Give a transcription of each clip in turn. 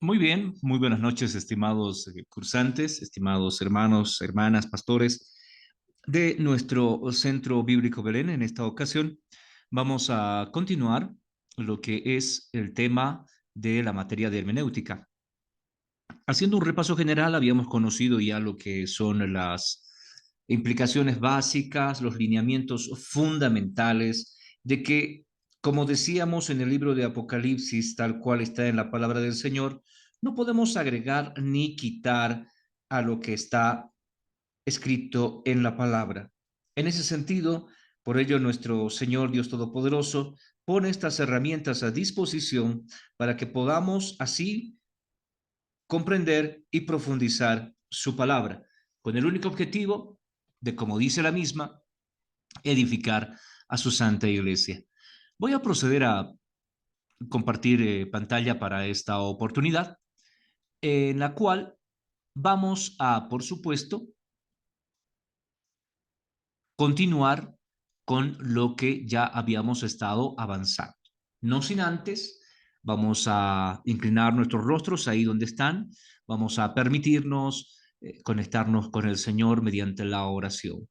Muy bien, muy buenas noches, estimados cursantes, estimados hermanos, hermanas, pastores de nuestro Centro Bíblico Belén. En esta ocasión vamos a continuar lo que es el tema de la materia de hermenéutica. Haciendo un repaso general, habíamos conocido ya lo que son las implicaciones básicas, los lineamientos fundamentales de que, como decíamos en el libro de Apocalipsis, tal cual está en la palabra del Señor, no podemos agregar ni quitar a lo que está escrito en la palabra. En ese sentido, por ello nuestro Señor Dios Todopoderoso pone estas herramientas a disposición para que podamos así comprender y profundizar su palabra, con el único objetivo de, como dice la misma, edificar a su santa iglesia. Voy a proceder a compartir pantalla para esta oportunidad, en la cual vamos a, por supuesto, continuar con lo que ya habíamos estado avanzando. No sin antes, vamos a inclinar nuestros rostros ahí donde están, vamos a permitirnos conectarnos con el Señor mediante la oración.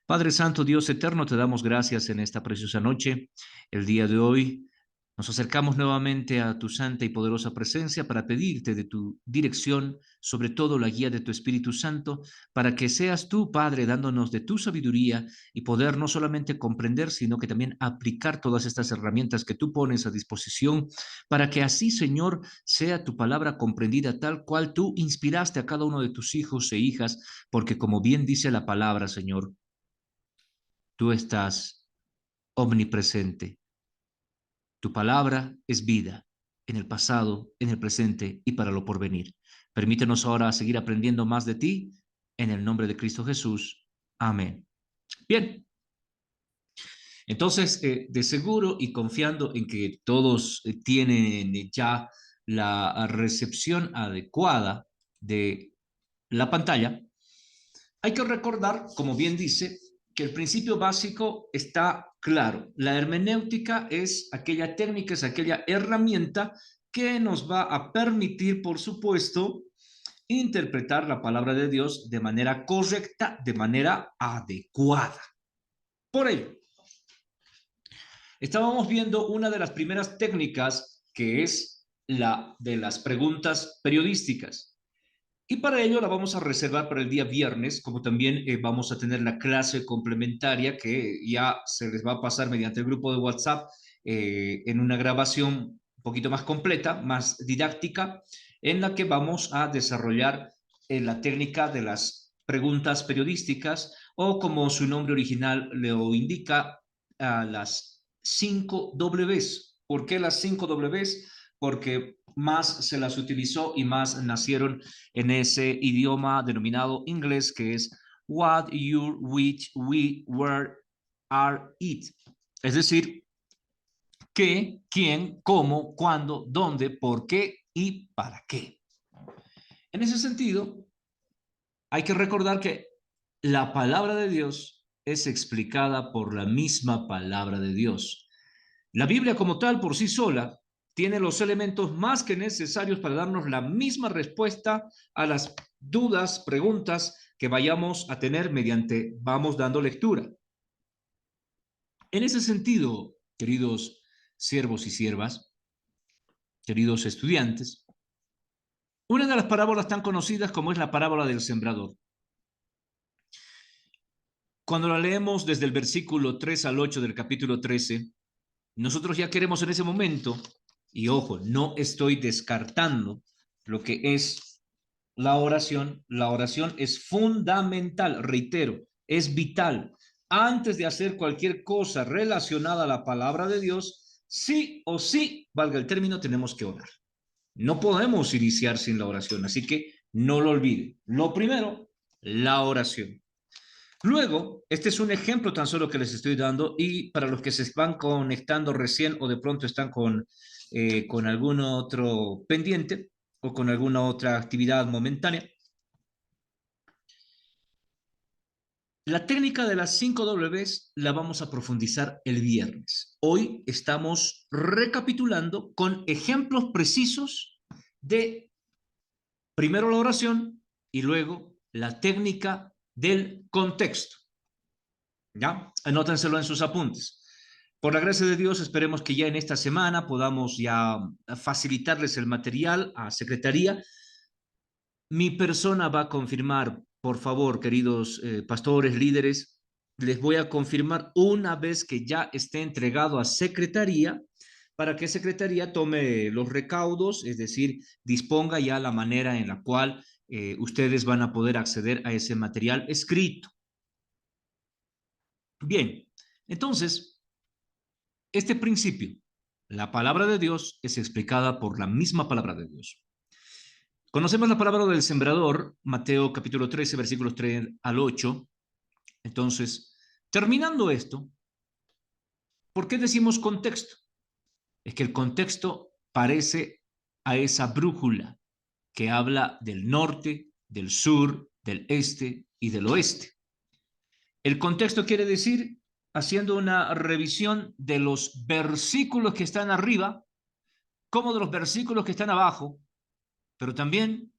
Padre Santo, Dios eterno, te damos gracias en esta preciosa noche. El día de hoy nos acercamos nuevamente a tu santa y poderosa presencia para pedirte de tu dirección, sobre todo la guía de tu Espíritu Santo, para que seas tú, Padre, dándonos de tu sabiduría y poder no solamente comprender, sino que también aplicar todas estas herramientas que tú pones a disposición, para que así, Señor, sea tu palabra comprendida tal cual tú inspiraste a cada uno de tus hijos e hijas, porque como bien dice la palabra, Señor, tú estás omnipresente. Tu palabra es vida en el pasado, en el presente y para lo porvenir. Permítenos ahora seguir aprendiendo más de ti en el nombre de Cristo Jesús. Amén. Bien, entonces, de seguro y confiando en que todos tienen ya la recepción adecuada de la pantalla, hay que recordar, como bien dice, que el principio básico está claro. La hermenéutica es aquella técnica, es aquella herramienta que nos va a permitir, por supuesto, interpretar la palabra de Dios de manera correcta, de manera adecuada. Por ello, estábamos viendo una de las primeras técnicas que es la de las preguntas periodísticas. Y para ello la vamos a reservar para el día viernes, como también vamos a tener la clase complementaria que ya se les va a pasar mediante el grupo de WhatsApp en una grabación un poquito más completa, más didáctica, en la que vamos a desarrollar la técnica de las preguntas periodísticas o como su nombre original lo indica, a las 5 Ws. ¿Por qué las 5 Ws? Porque más se las utilizó y más nacieron en ese idioma denominado inglés, que es what, your, which, we, where, are, it. Es decir, qué, quién, cómo, cuándo, dónde, por qué y para qué. En ese sentido, hay que recordar que la palabra de Dios es explicada por la misma palabra de Dios. La Biblia como tal, por sí sola, tiene los elementos más que necesarios para darnos la misma respuesta a las dudas, preguntas que vayamos a tener mediante vamos dando lectura. En ese sentido, queridos siervos y siervas, queridos estudiantes, una de las parábolas tan conocidas como es la parábola del sembrador. Cuando la leemos desde el versículo 3 al 8 del capítulo 13, nosotros ya queremos en ese momento, y ojo, no estoy descartando lo que es la oración es fundamental, reitero, es vital. Antes de hacer cualquier cosa relacionada a la palabra de Dios, sí o sí, valga el término, tenemos que orar. No podemos iniciar sin la oración, así que no lo olviden. Lo primero, la oración. Luego, este es un ejemplo tan solo que les estoy dando y para los que se van conectando recién o de pronto están con algún otro pendiente o con alguna otra actividad momentánea, la técnica de las 5 Ws la vamos a profundizar el viernes. Hoy estamos recapitulando con ejemplos precisos de primero la oración y luego la técnica del contexto. ¿Ya? Anótenselo en sus apuntes. Por la gracia de Dios, esperemos que ya en esta semana podamos ya facilitarles el material a Secretaría. Mi persona va a confirmar, por favor, queridos pastores, líderes, les voy a confirmar una vez que ya esté entregado a Secretaría, para que Secretaría tome los recaudos, es decir, disponga ya la manera en la cual ustedes van a poder acceder a ese material escrito. Bien, entonces, este principio, la palabra de Dios, es explicada por la misma palabra de Dios. Conocemos la palabra del sembrador, Mateo capítulo 13, versículos 3 al 8. Entonces, terminando esto, ¿por qué decimos contexto? Es que el contexto parece a esa brújula que habla del norte, del sur, del este y del oeste. El contexto quiere decir, haciendo una revisión de los versículos que están arriba, como de los versículos que están abajo, pero también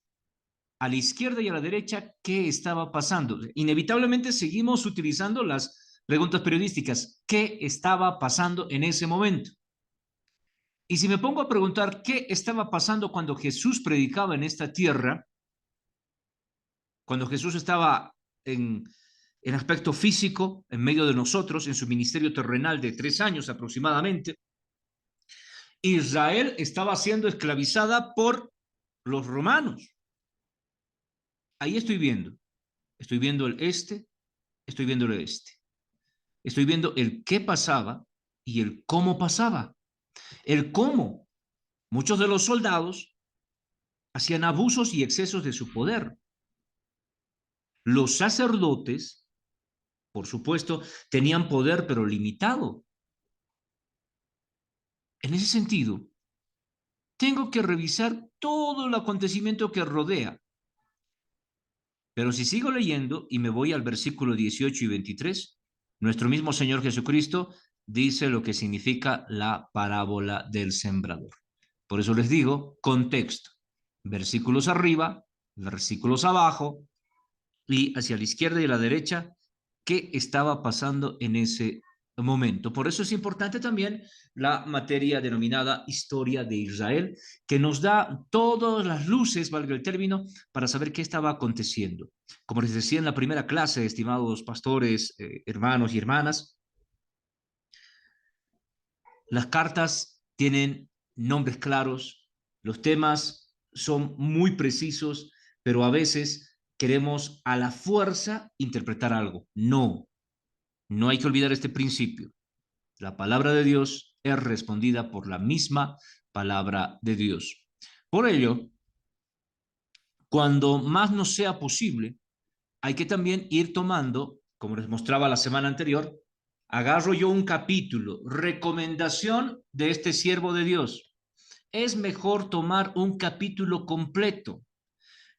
a la izquierda y a la derecha qué estaba pasando. Inevitablemente seguimos utilizando las preguntas periodísticas. ¿Qué estaba pasando en ese momento? Y si me pongo a preguntar qué estaba pasando cuando Jesús predicaba en esta tierra, cuando Jesús estaba en aspecto físico, en medio de nosotros, en su ministerio terrenal de 3 años aproximadamente, Israel estaba siendo esclavizada por los romanos. Ahí estoy viendo el este, estoy viendo el oeste, estoy viendo el qué pasaba y el cómo pasaba. El cómo, muchos de los soldados hacían abusos y excesos de su poder. Los sacerdotes, por supuesto, tenían poder, pero limitado. En ese sentido, tengo que revisar todo el acontecimiento que rodea. Pero si sigo leyendo y me voy al versículo 18 y 23, nuestro mismo Señor Jesucristo dice lo que significa la parábola del sembrador. Por eso les digo, contexto. Versículos arriba, versículos abajo y hacia la izquierda y a la derecha, qué estaba pasando en ese momento. Por eso es importante también la materia denominada Historia de Israel, que nos da todas las luces, valga el término, para saber qué estaba aconteciendo. Como les decía en la primera clase, estimados pastores, hermanos y hermanas, las cartas tienen nombres claros, los temas son muy precisos, pero a veces queremos a la fuerza interpretar algo. No, no hay que olvidar este principio. La palabra de Dios es respondida por la misma palabra de Dios. Por ello, cuando más nos sea posible, hay que también ir tomando, como les mostraba la semana anterior, agarro yo un capítulo, recomendación de este siervo de Dios. Es mejor tomar un capítulo completo.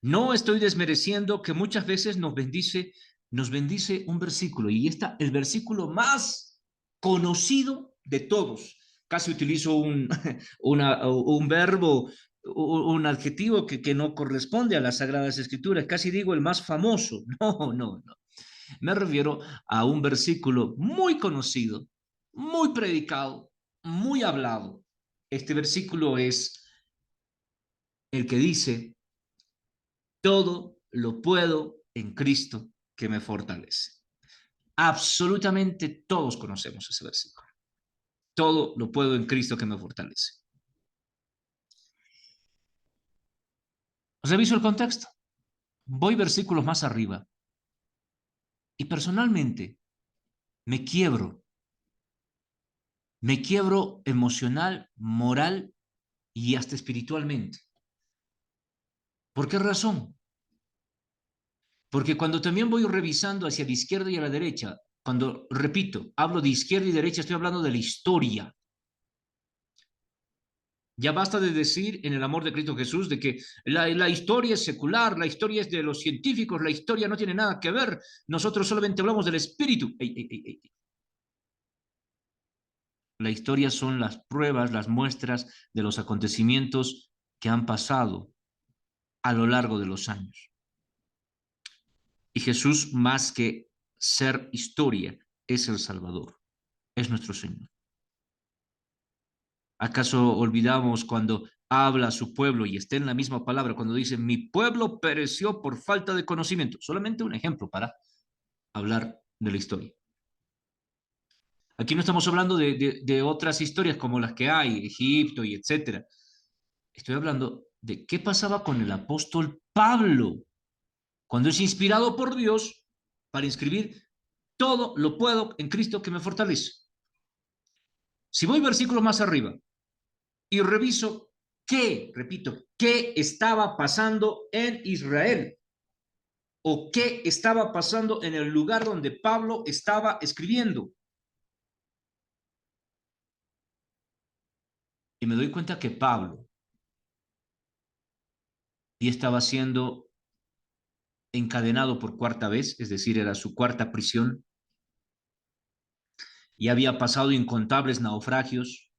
No estoy desmereciendo que muchas veces nos bendice un versículo, y está el versículo más conocido de todos. Casi utilizo un verbo, un adjetivo que no corresponde a las Sagradas Escrituras, casi digo el más famoso. No, no, no. Me refiero a un versículo muy conocido, muy predicado, muy hablado. Este versículo es el que dice: todo lo puedo en Cristo que me fortalece. Absolutamente todos conocemos ese versículo. Todo lo puedo en Cristo que me fortalece. Reviso el contexto. Voy versículos más arriba. Y personalmente me quiebro. Me quiebro emocional, moral y hasta espiritualmente. ¿Por qué razón? Porque cuando también voy revisando hacia la izquierda y a la derecha, cuando, repito, hablo de izquierda y derecha, estoy hablando de la historia. Ya basta de decir en el amor de Cristo Jesús de que la historia es secular, la historia es de los científicos, la historia no tiene nada que ver, nosotros solamente hablamos del espíritu. Ey, ey, ey, ey. La historia son las pruebas, las muestras de los acontecimientos que han pasado a lo largo de los años. Y Jesús, más que ser historia, es el Salvador, es nuestro Señor. ¿Acaso olvidamos cuando habla a su pueblo y está en la misma palabra, cuando dice, mi pueblo pereció por falta de conocimiento? Solamente un ejemplo para hablar de la historia. Aquí no estamos hablando de otras historias como las que hay, Egipto y etcétera. Estoy hablando de qué pasaba con el apóstol Pablo, cuando es inspirado por Dios para escribir todo lo puedo en Cristo que me fortalece. Si voy versículos más arriba y reviso qué, repito, qué estaba pasando en Israel o qué estaba pasando en el lugar donde Pablo estaba escribiendo. Y me doy cuenta que Pablo ya estaba siendo encadenado por cuarta vez, es decir, era su cuarta prisión, y había pasado incontables naufragios,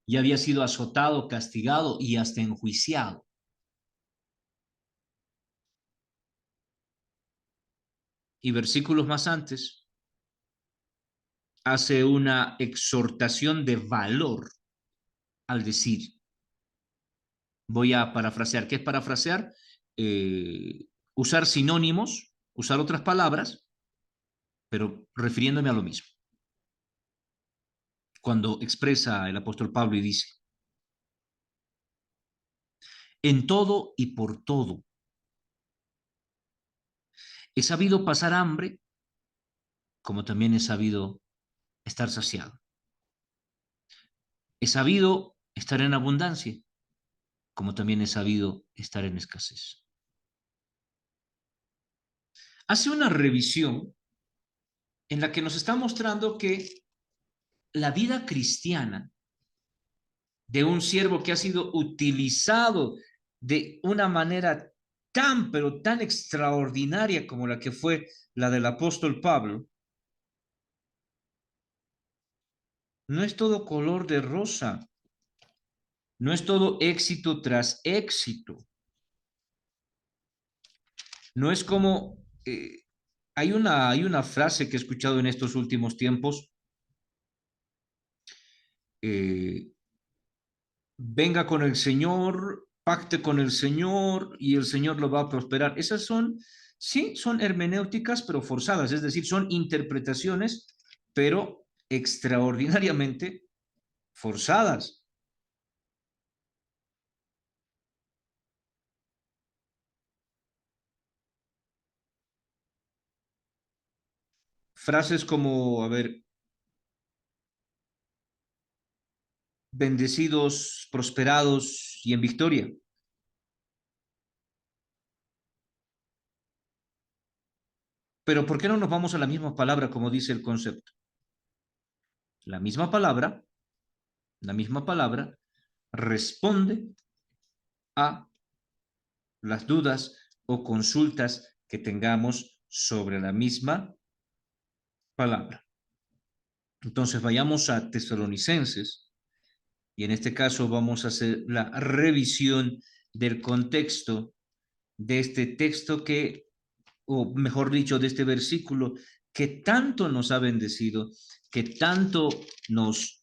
y había sido azotado, castigado y hasta enjuiciado. Y versículos más antes hace una exhortación de valor al decir, voy a parafrasear. ¿Qué es parafrasear? Usar sinónimos, usar otras palabras, pero refiriéndome a lo mismo. Cuando expresa el apóstol Pablo y dice, en todo y por todo, he sabido pasar hambre, como también he sabido estar saciado. He sabido estar en abundancia, como también he sabido estar en escasez. Hace una revisión en la que nos está mostrando que la vida cristiana de un siervo que ha sido utilizado de una manera tan, pero tan extraordinaria como la que fue la del apóstol Pablo, no es todo color de rosa, no es todo éxito tras éxito, no es como... hay una frase que he escuchado en estos últimos tiempos, eh, venga con el Señor, pacte con el Señor y el Señor lo va a prosperar. Esas son, sí, son hermenéuticas, pero forzadas, es decir, son interpretaciones, pero extraordinariamente forzadas. Frases como, a ver, bendecidos, prosperados y en victoria. Pero ¿por qué no nos vamos a la misma palabra como dice el concepto? La misma palabra, la misma palabra responde a las dudas o consultas que tengamos sobre la misma palabra. Entonces vayamos a Tesalonicenses y en este caso vamos a hacer la revisión del contexto de este texto que, o mejor dicho, de este versículo que tanto nos ha bendecido, que tanto nos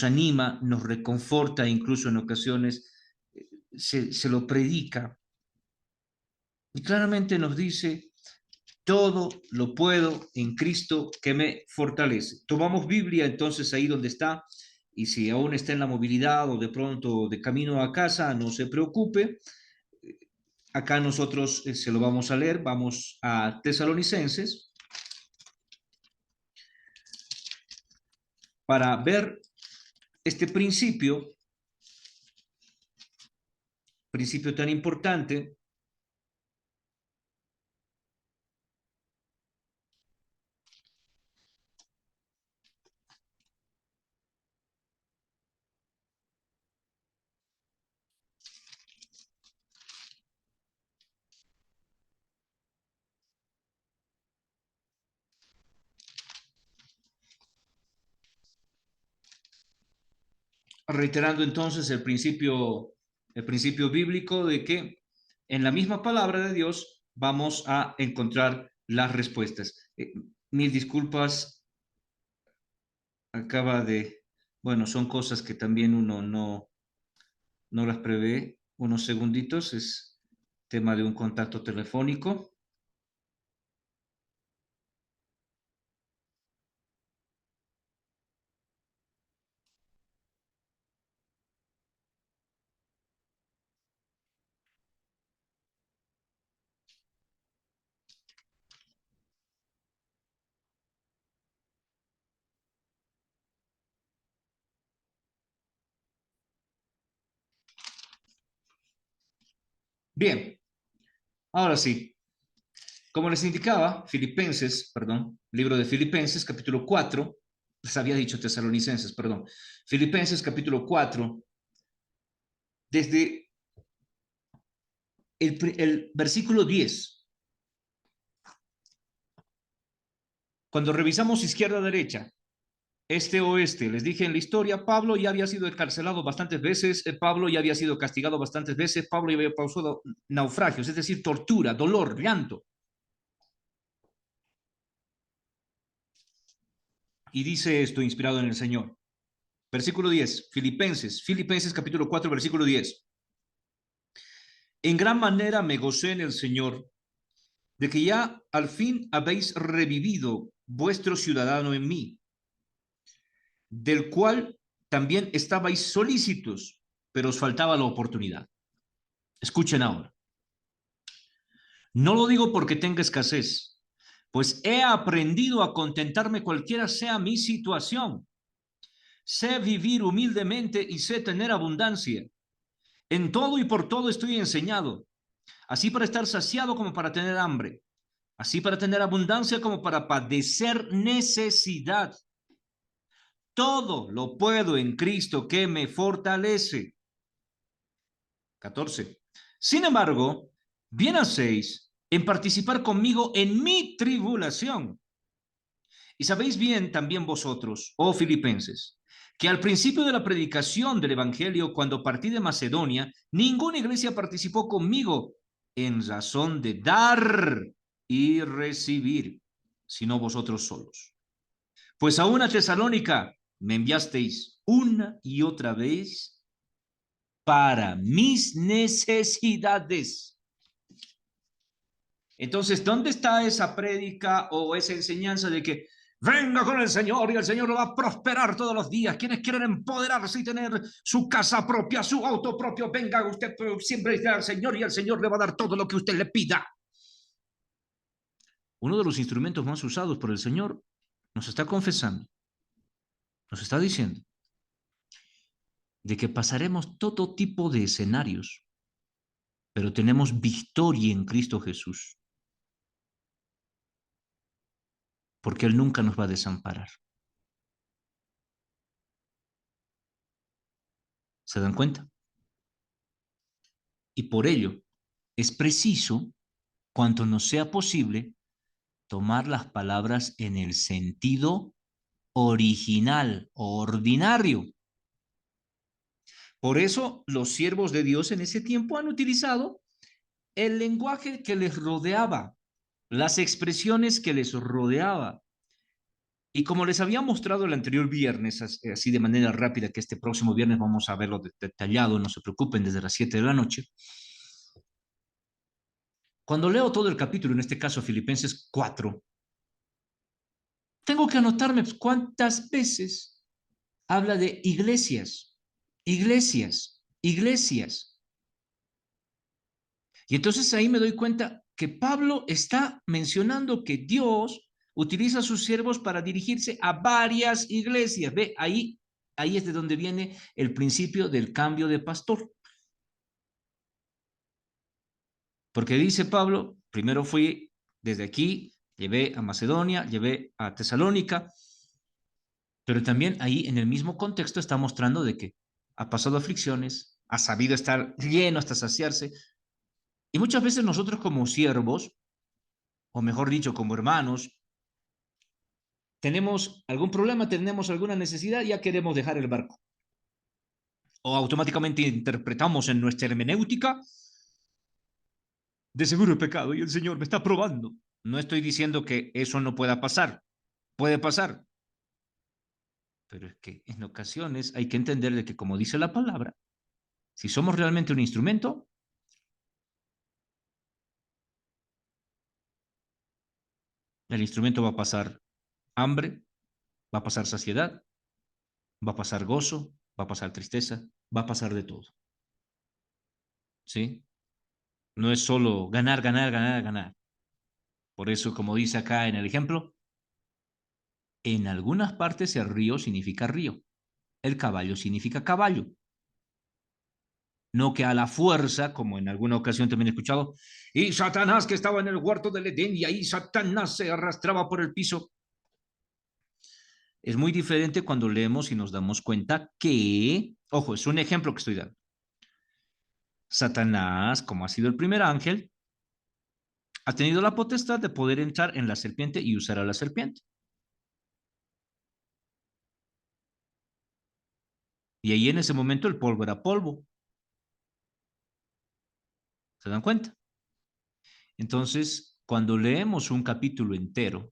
anima, nos reconforta, incluso en ocasiones se lo predica. Y claramente nos dice, todo lo puedo en Cristo que me fortalece. Tomamos Biblia entonces ahí donde está, y si aún está en la movilidad o de pronto de camino a casa, no se preocupe. Acá nosotros se lo vamos a leer. Vamos a Tesalonicenses para ver este principio tan importante. Reiterando entonces el principio El principio bíblico de que en la misma palabra de Dios vamos a encontrar las respuestas. Mil disculpas, acaba de, bueno, son cosas que también uno no las prevé. Unos segunditos, es tema de un contacto telefónico. Bien, ahora sí, como les indicaba, Filipenses, perdón, libro de Filipenses, capítulo 4, les había dicho Tesalonicenses, perdón, Filipenses, capítulo 4, desde el versículo 10, cuando revisamos izquierda-derecha, este-oeste, les dije en la historia, Pablo ya había sido encarcelado bastantes veces, Pablo ya había sido castigado bastantes veces, Pablo ya había causado naufragios, es decir, tortura, dolor, llanto. Y dice esto inspirado en el Señor. Versículo 10, Filipenses capítulo 4, versículo 10. En gran manera me gocé en el Señor de que ya al fin habéis revivido vuestro ciudadano en mí, del cual también estabais solícitos, pero os faltaba la oportunidad. Escuchen ahora. No lo digo porque tenga escasez, pues he aprendido a contentarme cualquiera sea mi situación. Sé vivir humildemente y sé tener abundancia. En todo y por todo estoy enseñado, así para estar saciado como para tener hambre, así para tener abundancia como para padecer necesidad. Todo lo puedo en Cristo que me fortalece. 14. Sin embargo, bien hacéis en participar conmigo en mi tribulación. Y sabéis bien también vosotros, oh filipenses, que al principio de la predicación del Evangelio, cuando partí de Macedonia, ninguna iglesia participó conmigo en razón de dar y recibir, sino vosotros solos. Pues a una Tesalónica me enviasteis una y otra vez para mis necesidades. Entonces, ¿dónde está esa prédica o esa enseñanza de que venga con el Señor y el Señor lo va a prosperar todos los días? Quienes quieren empoderarse y tener su casa propia, su auto propio, venga usted siempre dice al Señor y el Señor le va a dar todo lo que usted le pida. Uno de los instrumentos más usados por el Señor nos está confesando, nos está diciendo de que pasaremos todo tipo de escenarios, pero tenemos victoria en Cristo Jesús, porque Él nunca nos va a desamparar. ¿Se dan cuenta? Y por ello es preciso, cuanto nos sea posible, tomar las palabras en el sentido original o ordinario. Por eso los siervos de Dios en ese tiempo han utilizado el lenguaje que les rodeaba, las expresiones que les rodeaba. Y como les había mostrado el anterior viernes, así de manera rápida, que este próximo viernes vamos a verlo detallado, no se preocupen, desde las 7 de la noche. Cuando leo todo el capítulo, en este caso Filipenses 4, tengo que anotarme cuántas veces habla de iglesias, iglesias, iglesias. Y entonces ahí me doy cuenta que Pablo está mencionando que Dios utiliza a sus siervos para dirigirse a varias iglesias. Ve, ahí es de donde viene el principio del cambio de pastor. Porque dice Pablo, primero fui desde aquí, llevé a Macedonia, llevé a Tesalónica, pero también ahí en el mismo contexto está mostrando de que ha pasado aflicciones, ha sabido estar lleno hasta saciarse. Y muchas veces nosotros como siervos, o mejor dicho, como hermanos, tenemos algún problema, tenemos alguna necesidad, ya queremos dejar el barco. o automáticamente interpretamos en nuestra hermenéutica, de seguro he pecado y el Señor me está probando. No estoy diciendo que eso no pueda pasar, puede pasar, pero es que en ocasiones hay que entender de que, como dice la palabra, si somos realmente un instrumento, el instrumento va a pasar hambre, va a pasar saciedad, va a pasar gozo, va a pasar tristeza, va a pasar de todo, ¿sí? No es solo ganar, ganar, ganar, ganar. Por eso, como dice acá en el ejemplo, en algunas partes el río significa río, el caballo significa caballo. No que a la fuerza, como en alguna ocasión también he escuchado, y Satanás que estaba en el huerto del Edén y ahí Satanás se arrastraba por el piso. Es muy diferente cuando leemos y nos damos cuenta que, ojo, es un ejemplo que estoy dando. Satanás, como ha sido el primer ángel, ha tenido la potestad de poder entrar en la serpiente y usar a la serpiente. Y ahí en ese momento el polvo era polvo. ¿Se dan cuenta? Entonces, cuando leemos un capítulo entero,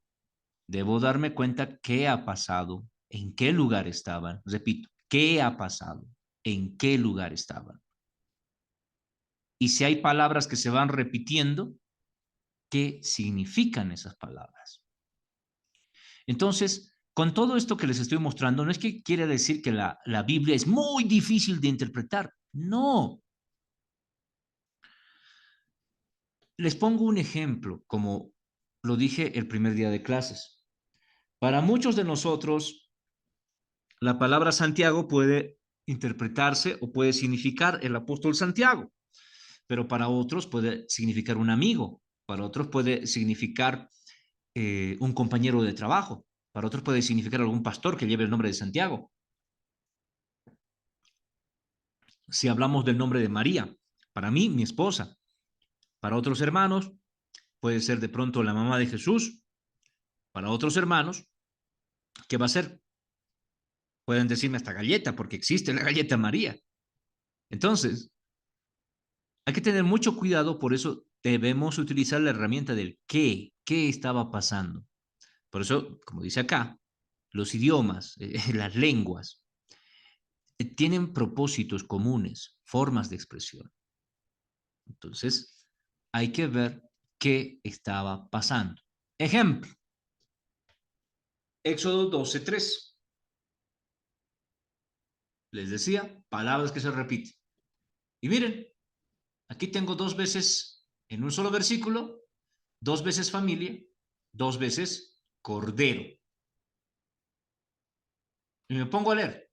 debo darme cuenta qué ha pasado, en qué lugar estaban. Repito, qué ha pasado, en qué lugar estaban. Y si hay palabras que se van repitiendo, ¿qué significan esas palabras? Entonces, con todo esto que les estoy mostrando, no es que quiera decir que la Biblia es muy difícil de interpretar. No. Les pongo un ejemplo, como lo dije el primer día de clases. Para muchos de nosotros, la palabra Santiago puede interpretarse o puede significar el apóstol Santiago, pero para otros puede significar un amigo, para otros puede significar un compañero de trabajo, para otros puede significar algún pastor que lleve el nombre de Santiago. Si hablamos del nombre de María, para mí, mi esposa, para otros hermanos, puede ser de pronto la mamá de Jesús, para otros hermanos, ¿qué va a ser? Pueden decirme hasta galleta, porque existe la galleta María. Entonces, hay que tener mucho cuidado, por eso debemos utilizar la herramienta del qué estaba pasando. Por eso, como dice acá, los idiomas, las lenguas, tienen propósitos comunes, formas de expresión. Entonces, hay que ver qué estaba pasando. Ejemplo, Éxodo 12:3. Les decía, palabras que se repiten. Y miren, aquí tengo dos veces en un solo versículo, dos veces familia, dos veces cordero. Y me pongo a leer.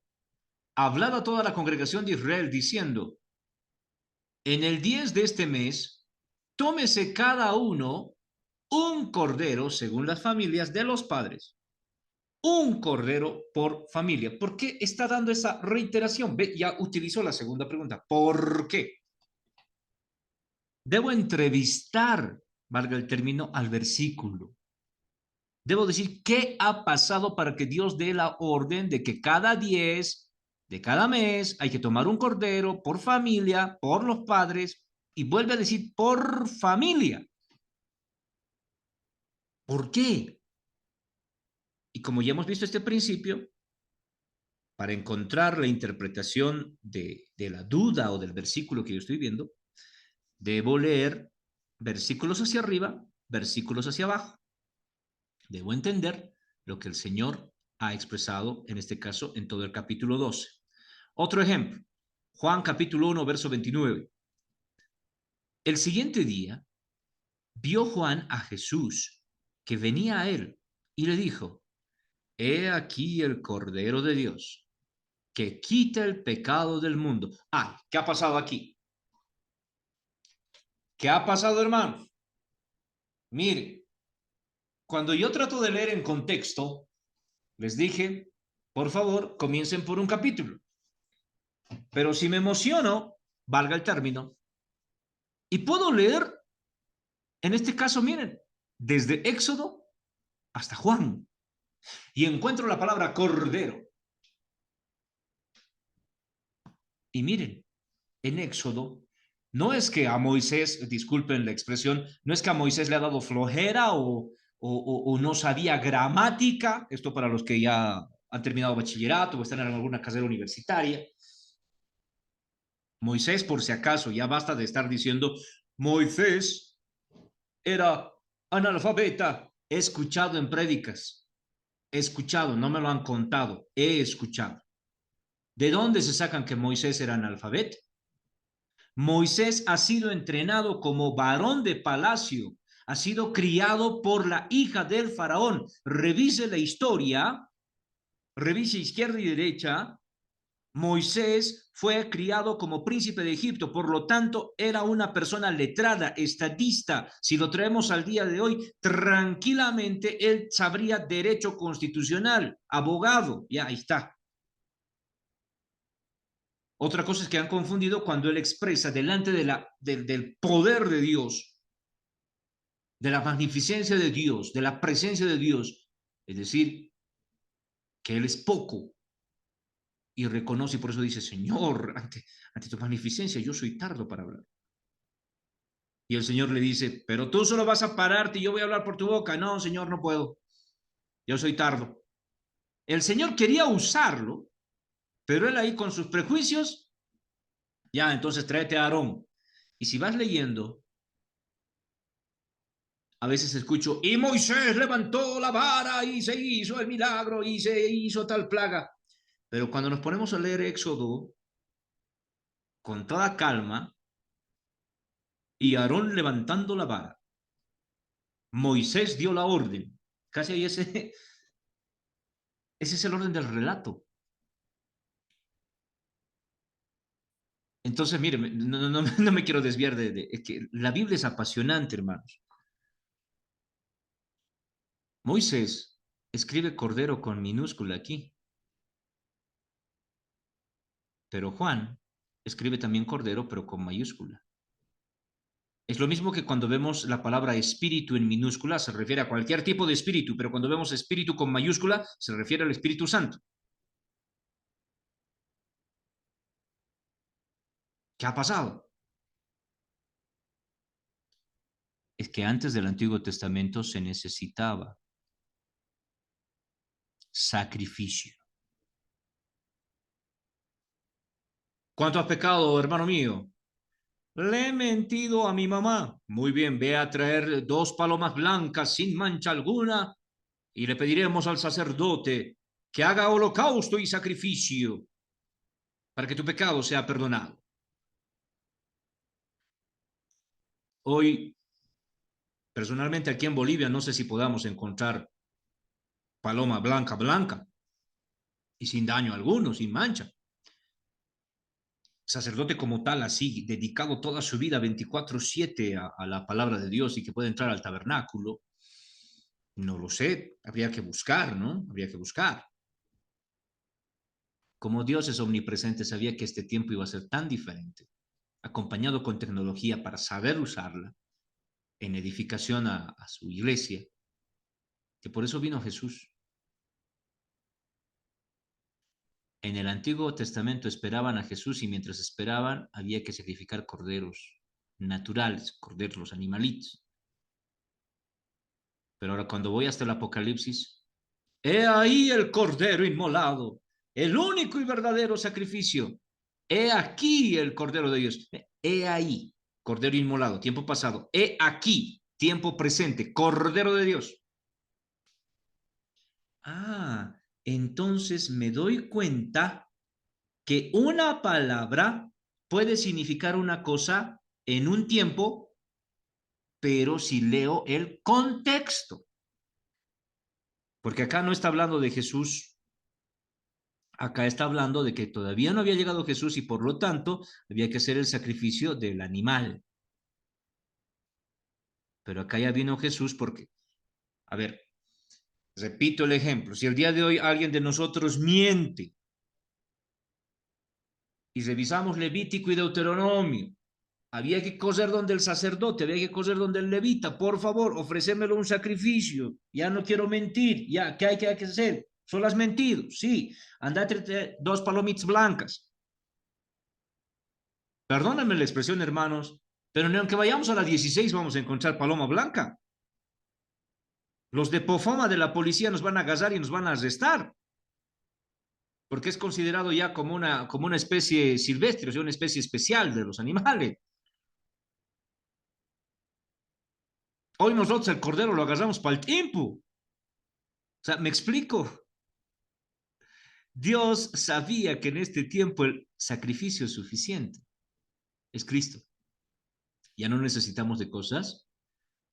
Hablad a toda la congregación de Israel diciendo, en el 10 de este mes, tómese cada uno un cordero según las familias de los padres. Un cordero por familia. ¿Por qué está dando esa reiteración? Ve, ya utilizó la segunda pregunta. ¿Por qué? Debo entrevistar, valga el término, al versículo. Debo decir qué ha pasado para que Dios dé la orden de que cada 10 de cada mes hay que tomar un cordero por familia, por los padres, y vuelve a decir por familia. ¿Por qué? Y como ya hemos visto este principio, para encontrar la interpretación de la duda o del versículo que yo estoy viendo, debo leer versículos hacia arriba, versículos hacia abajo. Debo entender lo que el Señor ha expresado, en este caso, en todo el capítulo 12. Otro ejemplo, Juan capítulo 1, verso 29. El siguiente día vio Juan a Jesús que venía a él y le dijo, he aquí el Cordero de Dios que quita el pecado del mundo. Ah, ¿qué ha pasado aquí? ¿Qué ha pasado, hermano? Mire, cuando yo trato de leer en contexto, les dije, por favor, comiencen por un capítulo. Pero si me emociono, valga el término, y puedo leer, en este caso, miren, desde Éxodo hasta Juan, y encuentro la palabra cordero. Y miren, en Éxodo, no es que a Moisés, disculpen la expresión, no es que a Moisés le ha dado flojera o no sabía gramática, esto para los que ya han terminado bachillerato o están en alguna carrera universitaria. Moisés, por si acaso, ya basta de estar diciendo, Moisés era analfabeta. He escuchado en prédicas, he escuchado, no me lo han contado, he escuchado. ¿De dónde se sacan que Moisés era analfabeto? Moisés ha sido entrenado como varón de palacio, ha sido criado por la hija del faraón. Revise la historia, revise izquierda y derecha. Moisés fue criado como príncipe de Egipto, por lo tanto era una persona letrada, estadista. Si lo traemos al día de hoy, tranquilamente él sabría derecho constitucional, abogado, ya ahí está. Otra cosa es que han confundido cuando él expresa delante del poder de Dios, de la magnificencia de Dios, de la presencia de Dios, es decir, que él es poco y reconoce y por eso dice, Señor, ante tu magnificencia yo soy tardo para hablar. Y el Señor le dice, pero tú solo vas a pararte y yo voy a hablar por tu boca. No, Señor, no puedo. Yo soy tardo. El Señor quería usarlo, pero él ahí con sus prejuicios, ya, entonces tráete a Aarón. Y si vas leyendo, a veces escucho, y Moisés levantó la vara y se hizo el milagro y se hizo tal plaga. Pero cuando nos ponemos a leer Éxodo con toda calma, y Aarón levantando la vara, Moisés dio la orden. Casi ahí ese es el orden del relato. Entonces, mire, no me quiero desviar es que la Biblia es apasionante, hermanos. Moisés escribe cordero con minúscula aquí, pero Juan escribe también cordero, pero con mayúscula. Es lo mismo que cuando vemos la palabra espíritu en minúscula, se refiere a cualquier tipo de espíritu, pero cuando vemos espíritu con mayúscula, se refiere al Espíritu Santo. ¿Qué ha pasado? Es que antes del Antiguo Testamento se necesitaba sacrificio. ¿Cuánto has pecado, hermano mío? Le he mentido a mi mamá. Muy bien, ve a traer 2 palomas blancas sin mancha alguna y le pediremos al sacerdote que haga holocausto y sacrificio para que tu pecado sea perdonado. Hoy, personalmente aquí en Bolivia, no sé si podamos encontrar paloma blanca blanca y sin daño alguno, sin mancha. Sacerdote como tal, así, dedicado toda su vida 24/7 a la palabra de Dios y que puede entrar al tabernáculo, no lo sé, habría que buscar, ¿no? Habría que buscar. Como Dios es omnipresente, sabía que este tiempo iba a ser tan diferente, acompañado con tecnología para saber usarla en edificación a su iglesia, que por eso vino Jesús. En el Antiguo Testamento esperaban a Jesús y mientras esperaban había que sacrificar corderos naturales, corderos, los animalitos. Pero ahora cuando voy hasta el Apocalipsis, he ahí el cordero inmolado, el único y verdadero sacrificio. He aquí el cordero de Dios. He ahí, cordero inmolado, tiempo pasado. He aquí, tiempo presente, cordero de Dios. Ah, entonces me doy cuenta que una palabra puede significar una cosa en un tiempo, pero si leo el contexto, porque acá no está hablando de Jesús, acá está hablando de que todavía no había llegado Jesús y por lo tanto había que hacer el sacrificio del animal. Pero acá ya vino Jesús porque, a ver, repito el ejemplo, si el día de hoy alguien de nosotros miente y revisamos Levítico y Deuteronomio, había que coser donde el sacerdote, había que coser donde el levita, por favor, ofrecérmelo un sacrificio, ya no quiero mentir, ya, ¿qué hay que hacer? ¿Solo has mentido? Sí, andate 2 palomitas blancas. Perdónenme la expresión, hermanos, pero ni aunque vayamos a la 16 vamos a encontrar paloma blanca. Los de Pofoma de la policía nos van a agarrar y nos van a arrestar, porque es considerado ya como una especie silvestre, o sea, una especie especial de los animales. Hoy nosotros el cordero lo agarramos para el tiempo. O sea, me explico. Dios sabía que en este tiempo el sacrificio es suficiente. Es Cristo. Ya no necesitamos de cosas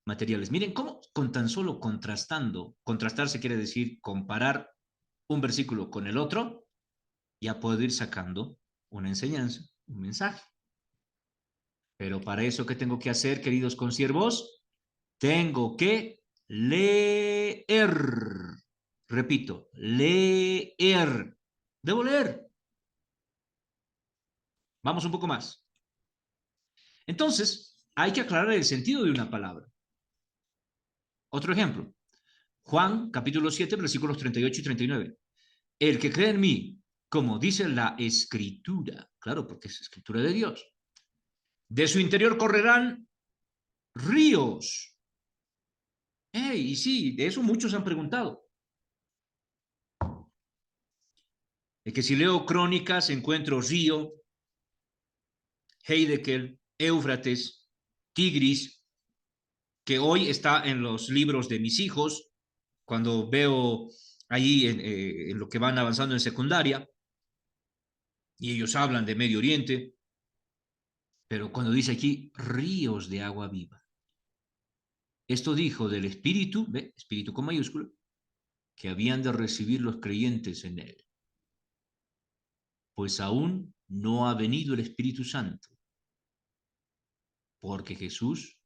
materiales. Miren cómo con tan solo contrastando, contrastarse quiere decir comparar un versículo con el otro, ya puedo ir sacando una enseñanza, un mensaje. Pero para eso, ¿qué tengo que hacer, queridos consiervos? Tengo que leer. Repito, leer. Debo leer. Vamos un poco más. Entonces, hay que aclarar el sentido de una palabra. Otro ejemplo. Juan, capítulo 7, versículos 38 y 39. El que cree en mí, como dice la escritura, claro, porque es escritura de Dios, de su interior correrán ríos. Y sí, de eso muchos han preguntado. De que si leo crónicas encuentro río, Heidekel, Éufrates, Tigris, que hoy está en los libros de mis hijos, cuando veo allí en lo que van avanzando en secundaria, y ellos hablan de Medio Oriente, pero cuando dice aquí ríos de agua viva, esto dijo del Espíritu, ¿ve? Espíritu con mayúscula, que habían de recibir los creyentes en él, pues aún no ha venido el Espíritu Santo, porque Jesús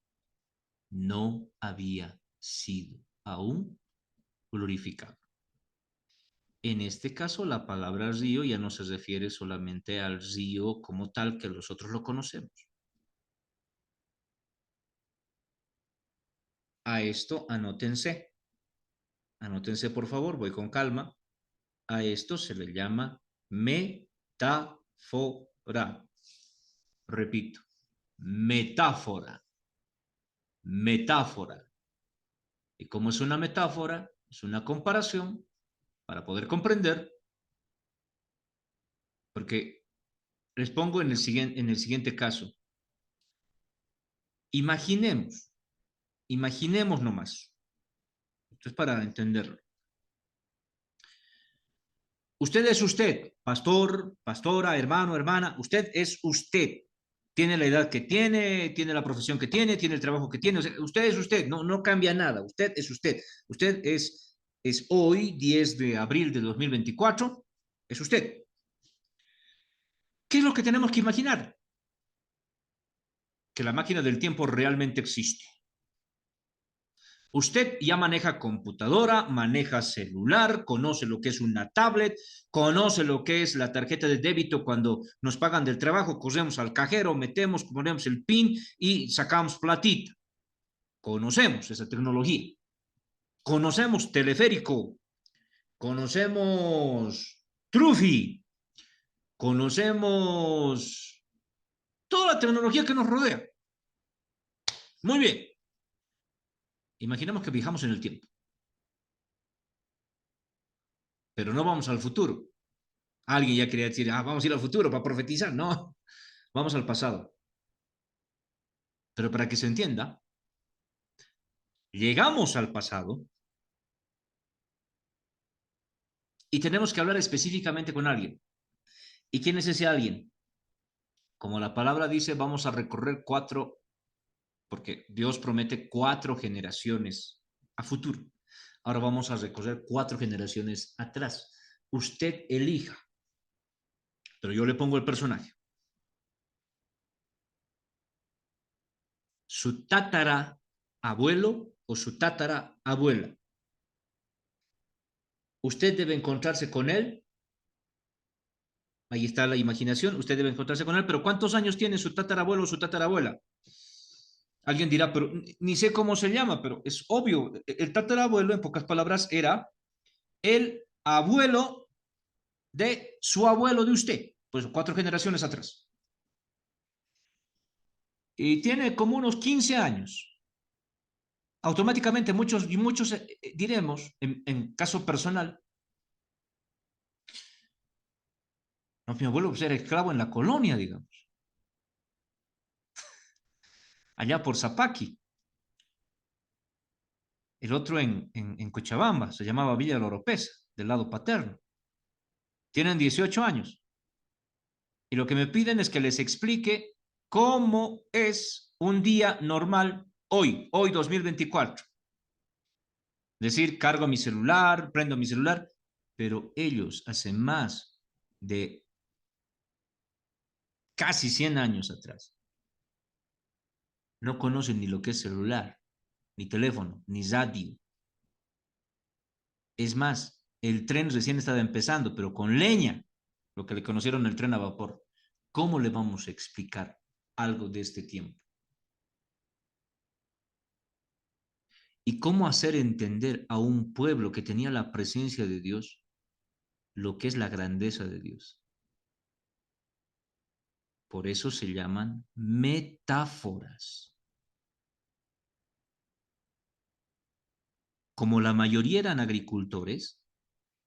no había sido aún glorificado. En este caso, la palabra río ya no se refiere solamente al río como tal que nosotros lo conocemos. A esto anótense. Anótense, por favor, voy con calma. A esto se le llama metáfora. Repito, metáfora. Metáfora. Y como es una metáfora, es una comparación para poder comprender, porque les pongo en el siguiente caso. Imaginemos, imaginemos nomás. Esto es para entenderlo. Usted es usted, pastor, pastora, hermano, hermana. Usted es usted. Tiene la edad que tiene la profesión que tiene el trabajo que tiene. O sea, usted es usted, no cambia nada. Usted es usted. Usted es hoy, 10 de abril de 2024. Es usted. ¿Qué es lo que tenemos que imaginar? Que la máquina del tiempo realmente existe. Usted ya maneja computadora, maneja celular, conoce lo que es una tablet, conoce lo que es la tarjeta de débito cuando nos pagan del trabajo, corremos al cajero, metemos, ponemos el PIN y sacamos platita. Conocemos esa tecnología. Conocemos teleférico, conocemos Trufi, conocemos toda la tecnología que nos rodea. Muy bien. Imaginemos que viajamos en el tiempo, pero no vamos al futuro. Alguien ya quería decir, vamos a ir al futuro para profetizar. No, vamos al pasado. Pero para que se entienda, llegamos al pasado y tenemos que hablar específicamente con alguien. ¿Y quién es ese alguien? Como la palabra dice, vamos a recorrer porque Dios promete 4 generaciones a futuro. Ahora vamos a recorrer 4 generaciones atrás. Usted elija, pero yo le pongo el personaje. Su tatara abuelo o su tatara abuela. Usted debe encontrarse con él. Ahí está la imaginación. Usted debe encontrarse con él. Pero ¿cuántos años tiene su tatarabuelo o su tatarabuela? Alguien dirá, pero ni sé cómo se llama, pero es obvio. El tatarabuelo, en pocas palabras, era el abuelo de su abuelo de usted. Pues 4 generaciones atrás. y tiene como unos 15 años. Automáticamente muchos diremos, en caso personal, no, mi abuelo pues, era esclavo en la colonia, digamos, allá por Zapaqui. El otro en Cochabamba, se llamaba Villa de Oropesa, del lado paterno. Tienen 18 años. Y lo que me piden es que les explique cómo es un día normal hoy 2024. Es decir, cargo mi celular, prendo mi celular, pero ellos hace más de casi 100 años atrás no conocen ni lo que es celular, ni teléfono, ni radio. Es más, el tren recién estaba empezando, pero con leña, lo que le conocieron el tren a vapor. ¿Cómo le vamos a explicar algo de este tiempo? ¿Y cómo hacer entender a un pueblo que tenía la presencia de Dios lo que es la grandeza de Dios? Por eso se llaman metáforas. Como la mayoría eran agricultores,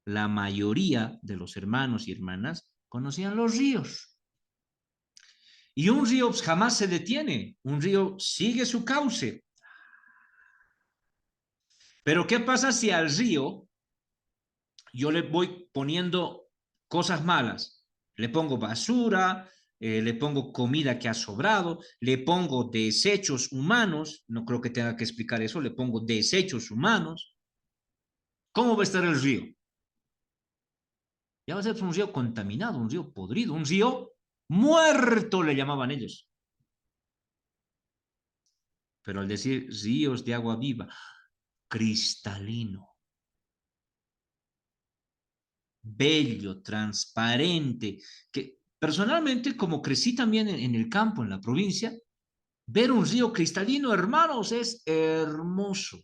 la mayoría de los hermanos y hermanas conocían los ríos. Y un río jamás se detiene, un río sigue su cauce. Pero ¿qué pasa si al río yo le voy poniendo cosas malas? Le pongo basura, le pongo comida que ha sobrado, le pongo desechos humanos, no creo que tenga que explicar eso, le pongo desechos humanos. ¿Cómo va a estar el río? Ya va a ser un río contaminado, un río podrido, un río muerto, le llamaban ellos. Pero al decir ríos de agua viva, cristalino, bello, transparente, que personalmente, como crecí también en el campo, en la provincia, ver un río cristalino, hermanos, es hermoso.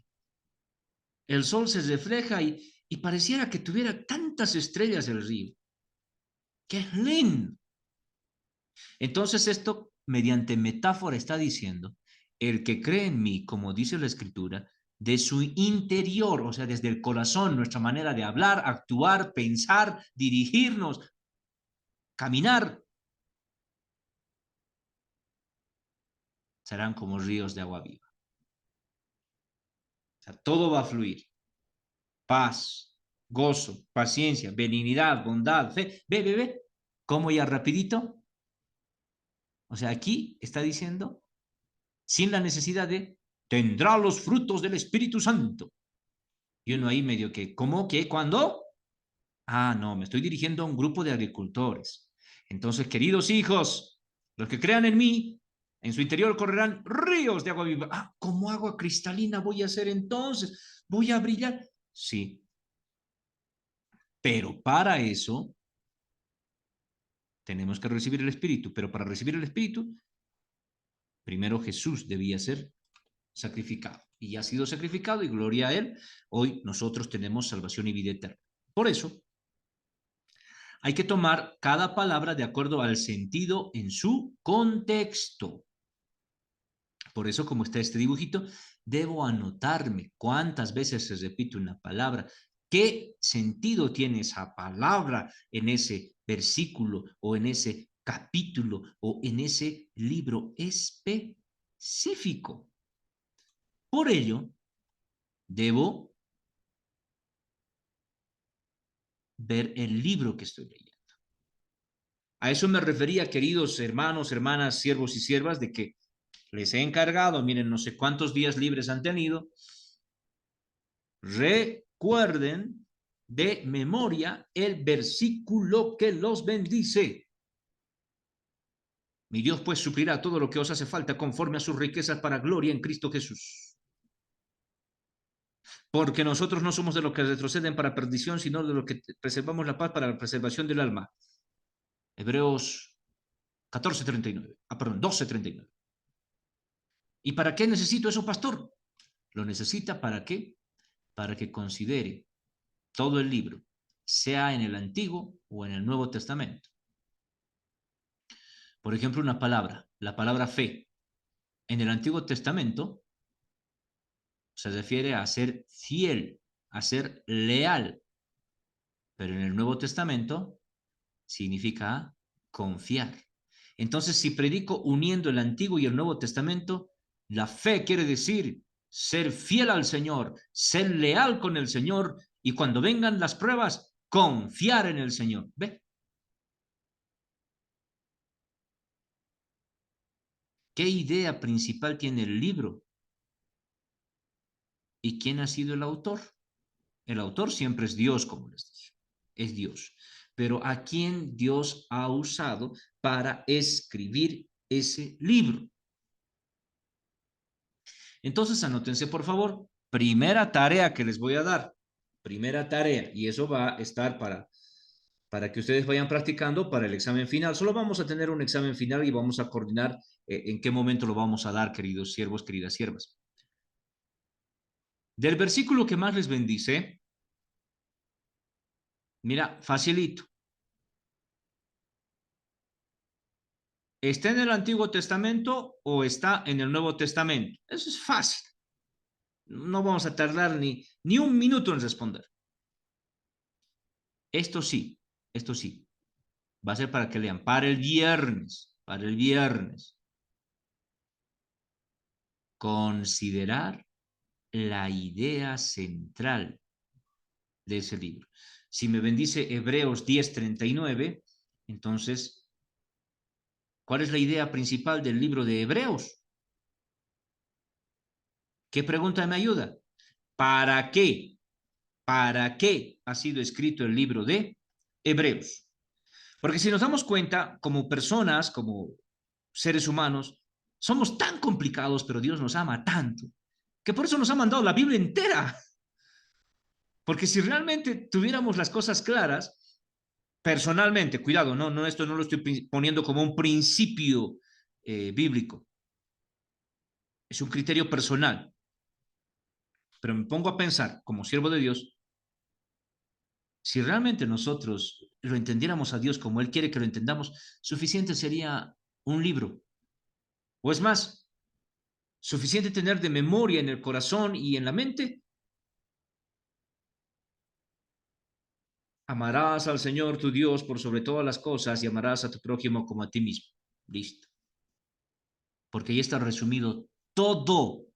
El sol se refleja y pareciera que tuviera tantas estrellas el río. ¡Qué lindo! Entonces esto, mediante metáfora, está diciendo, el que cree en mí, como dice la escritura, de su interior, o sea, desde el corazón, nuestra manera de hablar, actuar, pensar, dirigirnos, caminar, serán como ríos de agua viva. O sea, todo va a fluir. Paz, gozo, paciencia, benignidad, bondad, fe. Ve. ¿Cómo ya rapidito? O sea, aquí está diciendo, sin la necesidad de, tendrá los frutos del Espíritu Santo. Y uno ahí medio que, ¿cómo? ¿Qué? ¿Cuándo? Ah, no, me estoy dirigiendo a un grupo de agricultores. Entonces, queridos hijos, los que crean en mí, en su interior correrán ríos de agua viva. Ah, ¿cómo agua cristalina voy a hacer entonces? ¿Voy a brillar? Sí, pero para eso tenemos que recibir el Espíritu. Pero para recibir el Espíritu, primero Jesús debía ser sacrificado. Y ya ha sido sacrificado y gloria a Él. Hoy nosotros tenemos salvación y vida eterna. Por eso, hay que tomar cada palabra de acuerdo al sentido en su contexto. Por eso, como está este dibujito, debo anotarme cuántas veces se repite una palabra, qué sentido tiene esa palabra en ese versículo o en ese capítulo o en ese libro específico. Por ello, debo ver el libro que estoy leyendo. A eso me refería, queridos hermanos, hermanas, siervos y siervas, de que les he encargado, miren, no sé cuántos días libres han tenido, recuerden de memoria el versículo que los bendice. Mi Dios pues suplirá todo lo que os hace falta conforme a sus riquezas para gloria en Cristo Jesús. Porque nosotros no somos de los que retroceden para perdición, sino de los que preservamos la paz para la preservación del alma. Hebreos 14:39. Perdón, 12:39. ¿Y para qué necesito eso, pastor? Lo necesita para qué? Para que considere todo el libro, sea en el Antiguo o en el Nuevo Testamento. Por ejemplo, una palabra, la palabra fe. En el Antiguo Testamento se refiere a ser fiel, a ser leal, pero en el Nuevo Testamento significa confiar. Entonces, si predico uniendo el Antiguo y el Nuevo Testamento, la fe quiere decir ser fiel al Señor, ser leal con el Señor y cuando vengan las pruebas, confiar en el Señor. ¿Ve? ¿Qué idea principal tiene el libro? ¿Y quién ha sido el autor? El autor siempre es Dios, como les dije, es Dios. Pero ¿a quién Dios ha usado para escribir ese libro? Entonces, anótense, por favor, primera tarea que les voy a dar, primera tarea, y eso va a estar para que ustedes vayan practicando para el examen final. Solo vamos a tener un examen final y vamos a coordinar en qué momento lo vamos a dar, queridos siervos, queridas siervas. Del versículo que más les bendice, mira, facilito. ¿Está en el Antiguo Testamento o está en el Nuevo Testamento? Eso es fácil. No vamos a tardar ni un minuto en responder. Esto sí, esto sí. Va a ser para que lean para el viernes, para el viernes. Considerar la idea central de ese libro. Si me bendice Hebreos 10:39, entonces, ¿cuál es la idea principal del libro de Hebreos? ¿Qué pregunta me ayuda? ¿Para qué? ¿Para qué ha sido escrito el libro de Hebreos? Porque si nos damos cuenta, como personas, como seres humanos, somos tan complicados, pero Dios nos ama tanto, que por eso nos ha mandado la Biblia entera. Porque si realmente tuviéramos las cosas claras, personalmente, cuidado, esto no lo estoy poniendo como un principio bíblico, es un criterio personal, pero me pongo a pensar, como siervo de Dios, si realmente nosotros lo entendiéramos a Dios como Él quiere que lo entendamos, suficiente sería un libro. O es más, suficiente tener de memoria en el corazón y en la mente. Amarás al Señor tu Dios por sobre todas las cosas y amarás a tu prójimo como a ti mismo. Listo. Porque ahí está resumido todo.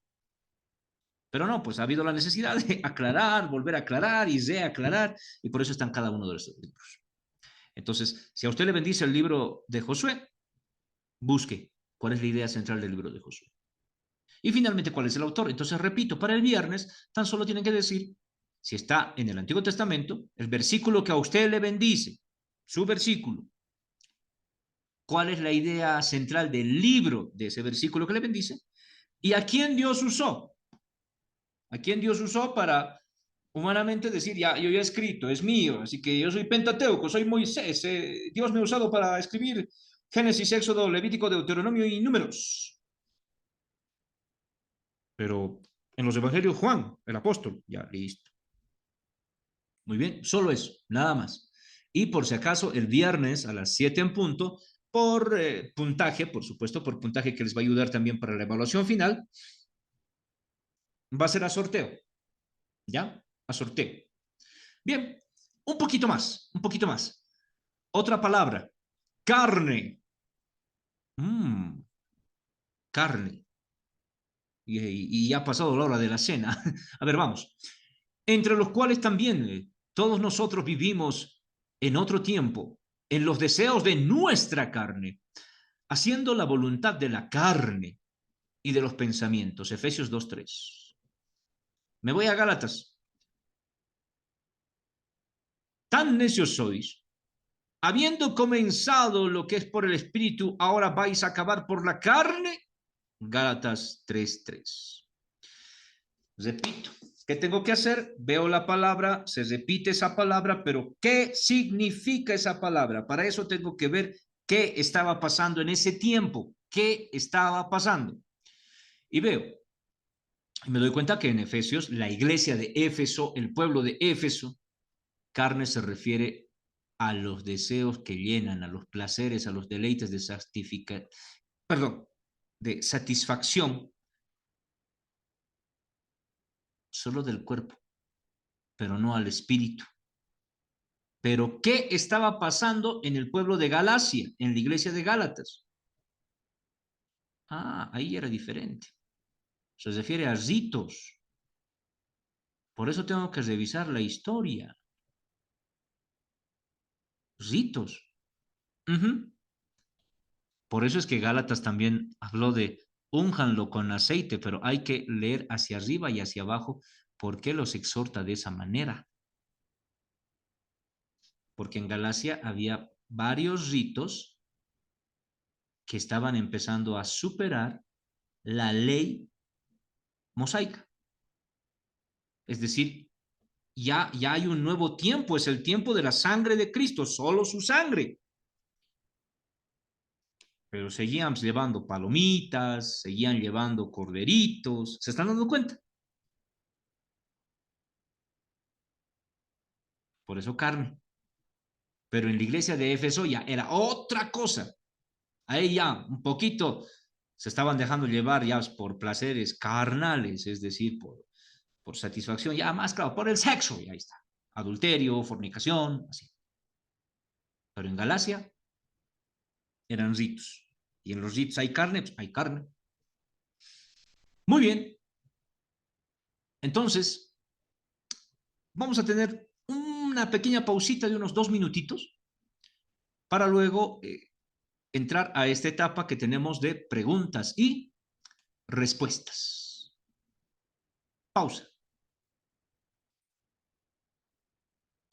Pero no, pues ha habido la necesidad de aclarar, volver a aclarar y reaclarar, y por eso están cada uno de estos libros. Entonces, si a usted le bendice el libro de Josué, busque cuál es la idea central del libro de Josué. Y finalmente, ¿cuál es el autor? Entonces, repito, para el viernes tan solo tienen que decir si está en el Antiguo Testamento, el versículo que a usted le bendice, su versículo, cuál es la idea central del libro de ese versículo que le bendice y a quién Dios usó. ¿A quién Dios usó para humanamente decir, ya, yo ya he escrito, es mío, así que yo soy Pentateuco, soy Moisés, Dios me ha usado para escribir Génesis, Éxodo, Levítico, Deuteronomio y Números? Pero en los evangelios Juan, el apóstol, ya listo. Muy bien, solo eso, nada más. Y por si acaso, el viernes a las 7 en punto, por puntaje, por supuesto, por puntaje que les va a ayudar también para la evaluación final, va a ser a sorteo, ¿ya? A sorteo. Bien, un poquito más, un poquito más. Otra palabra, carne. Mm, carne. Y ya ha pasado la hora de la cena. A ver, vamos. Entre los cuales también todos nosotros vivimos en otro tiempo, en los deseos de nuestra carne, haciendo la voluntad de la carne y de los pensamientos. Efesios 2:3. Me voy a Gálatas. Tan necios sois, habiendo comenzado lo que es por el Espíritu, ahora vais a acabar por la carne. Gálatas 3:3. Repito, ¿qué tengo que hacer? Veo la palabra, se repite esa palabra, pero ¿qué significa esa palabra? Para eso tengo que ver qué estaba pasando en ese tiempo, qué estaba pasando. Y veo, y me doy cuenta que en Efesios, la iglesia de Éfeso, el pueblo de Éfeso, carne se refiere a los deseos que llenan, a los placeres, a los deleites de santificar, perdón, de satisfacción solo del cuerpo, pero no al espíritu. Pero ¿qué estaba pasando en el pueblo de Galacia, en la iglesia de Gálatas? Ah, ahí era diferente. Se refiere a ritos. Por eso tengo que revisar la historia. Ritos. Uh-huh. Por eso es que Gálatas también habló de únjanlo con aceite, pero hay que leer hacia arriba y hacia abajo por qué los exhorta de esa manera. Porque en Galacia había varios ritos que estaban empezando a superar la ley mosaica. Es decir, ya hay un nuevo tiempo, es el tiempo de la sangre de Cristo, solo su sangre. Pero seguían llevando palomitas, seguían llevando corderitos, ¿se están dando cuenta? Por eso carne. Pero en la iglesia de Éfeso ya era otra cosa. Ahí ya un poquito se estaban dejando llevar ya por placeres carnales, es decir, por satisfacción, ya más claro, por el sexo, y ahí está. Adulterio, fornicación, así. Pero en Galacia eran ritos. Y en los ritos hay carne, pues hay carne. Muy bien. Entonces, vamos a tener una pequeña pausita de unos 2 minutitos para luego entrar a esta etapa que tenemos de preguntas y respuestas. Pausa.